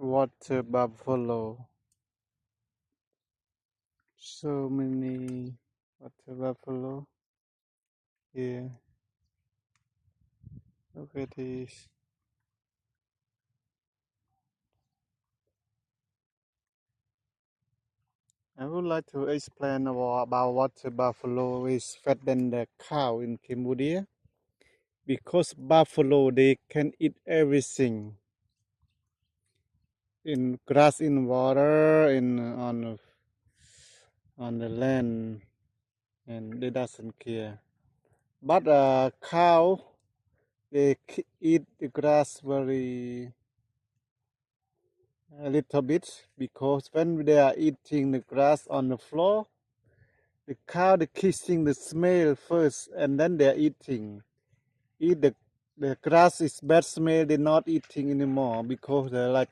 Water buffalo. So many water buffalo. Yeah, look at this. I would like to explain about water buffalo is fed than the cow in Cambodia because buffalo they can eat everything in grass, in water, in on the land, and they doesn't care. But cow they eat the grass very a little bit because when they are eating the grass on the floor, the cow they kissing the smell first and then they are eating. Eat the grass is bad smell, they're not eating anymore because they like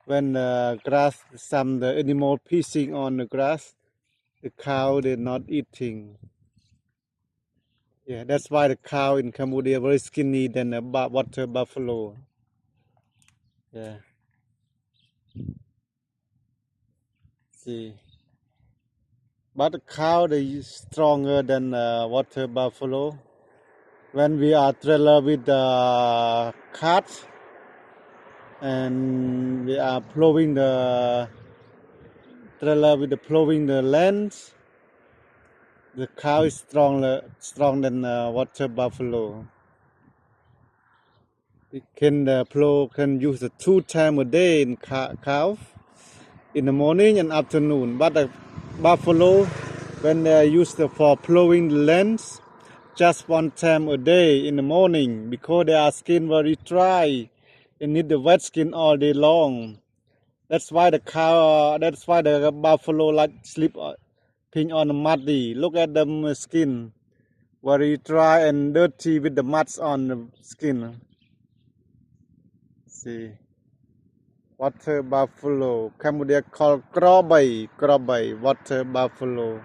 when the grass some the animal pissing on the grass, the cow they're not eating. Yeah, that's why the cow in Cambodia very skinny than the water buffalo. Yeah, see. But the cow they is stronger than water buffalo. When we are trailer with the cart and we are plowing the trailer with the plowing the land, the cow is strong than water buffalo. We can plow can use the 2 times a day in cow in the morning and afternoon. But the buffalo when they use for plowing the lands just 1 time a day in the morning because their skin very dry. They need the wet skin all day long. That's why the cow. That's why the buffalo like sleep ping on the muddy. Look at them skin, very dry and dirty with the muds on the skin. See, water buffalo. Cambodia called krabai, water buffalo.